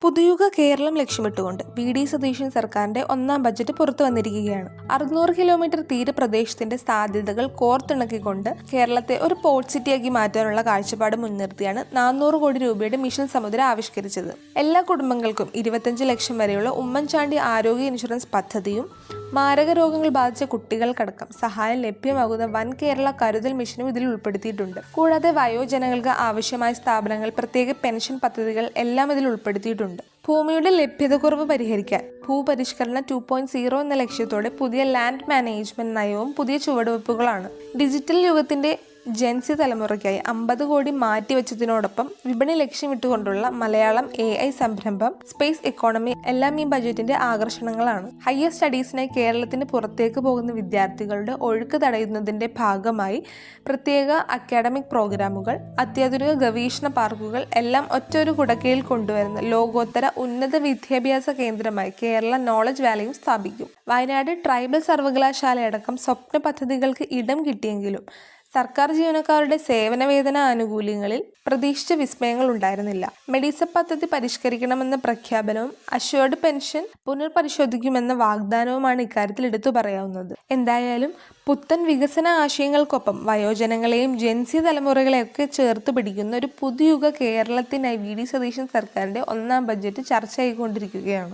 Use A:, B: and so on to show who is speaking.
A: പുതുയുഗ Keralam ലക്ഷ്യമിട്ടുകൊണ്ട് VD. Satheesan സർക്കാരിന്റെ ഒന്നാം budget പുറത്തു വന്നിരിക്കുകയാണ്. 600 കിലോമീറ്റർ തീരപ്രദേശത്തിന്റെ സാധ്യതകൾ കോർത്തിണക്കിക്കൊണ്ട് കേരളത്തെ ഒരു പോർട്ട് സിറ്റിയാക്കി മാറ്റാനുള്ള കാഴ്ചപ്പാട് മുൻനിർത്തിയാണ് 400 കോടി രൂപയുടെ മിഷൻ സമുദ്ര ആവിഷ്കരിച്ചത്. എല്ലാ കുടുംബങ്ങൾക്കും 25 ലക്ഷം വരെയുള്ള ഉമ്മൻചാണ്ടി ആരോഗ്യ ഇൻഷുറൻസ് പദ്ധതിയും മാരക രോഗങ്ങൾ ബാധിച്ച കുട്ടികൾക്കടക്കം സഹായം ലഭ്യമാകുന്ന വൻ കേരള കരുതൽ മിഷനും ഇതിൽ ഉൾപ്പെടുത്തിയിട്ടുണ്ട്. കൂടാതെ വയോജനങ്ങൾക്ക് ആവശ്യമായ സ്ഥാപനങ്ങൾ, പ്രത്യേക പെൻഷൻ പദ്ധതികൾ എല്ലാം ഇതിൽ ഉൾപ്പെടുത്തിയിട്ടുണ്ട്. ഭൂമിയുടെ ലഭ്യതക്കുറവ് പരിഹരിക്കാൻ ഭൂപരിഷ്കരണ 2.0 എന്ന ലക്ഷ്യത്തോടെ പുതിയ ലാൻഡ് മാനേജ്മെന്റ് നയവും പുതിയ ചുവടുവയ്പ്പുകളാണ്. ഡിജിറ്റൽ യുഗത്തിന്റെ ജെൻസി തലമുറയ്ക്കായി 50 കോടി മാറ്റിവെച്ചതിനോടൊപ്പം വിപണി ലക്ഷ്യമിട്ടുകൊണ്ടുള്ള മലയാളം AI സംരംഭം, സ്പേസ് എക്കോണമി എല്ലാം ഈ ബജറ്റിന്റെ ആകർഷണങ്ങളാണ്. ഹയർ സ്റ്റഡീസിനായി കേരളത്തിന് പുറത്തേക്ക് പോകുന്ന വിദ്യാർത്ഥികളുടെ ഒഴുക്ക് തടയുന്നതിന്റെ ഭാഗമായി പ്രത്യേക അക്കാഡമിക് പ്രോഗ്രാമുകൾ, അത്യാധുനിക ഗവേഷണ പാർക്കുകൾ എല്ലാം ഒറ്റൊരു കുടക്കീഴിൽ കൊണ്ടുവരുന്ന ലോകോത്തര ഉന്നത വിദ്യാഭ്യാസ കേന്ദ്രമായി കേരള നോളജ് വാലിയും സ്ഥാപിക്കും. വയനാട് ട്രൈബൽ സർവകലാശാലയടക്കം സ്വപ്ന പദ്ധതികൾക്ക് ഇടം കിട്ടിയെങ്കിലും സർക്കാർ ജീവനക്കാരുടെ സേവന വേതന ആനുകൂല്യങ്ങളിൽ പ്രതീക്ഷിച്ച വിസ്മയങ്ങൾ ഉണ്ടായിരുന്നില്ല. മെഡിസപ്പ് പദ്ധതി പരിഷ്കരിക്കണമെന്ന പ്രഖ്യാപനവും അഷ്വേർഡ് പെൻഷൻ പുനർപരിശോധിക്കുമെന്ന വാഗ്ദാനവുമാണ് ഇക്കാര്യത്തിൽ എടുത്തു പറയാവുന്നത്. എന്തായാലും പുത്തൻ വികസന ആശയങ്ങൾക്കൊപ്പം വയോജനങ്ങളെയും ജെൻസി തലമുറകളെയൊക്കെ ചേർത്ത് പിടിക്കുന്ന ഒരു പുതുയുഗ കേരളത്തിനായി വി.ഡി. സതീശൻ സർക്കാരിന്റെ ഒന്നാം ബജറ്റ് ചർച്ചയായിക്കൊണ്ടിരിക്കുകയാണ്.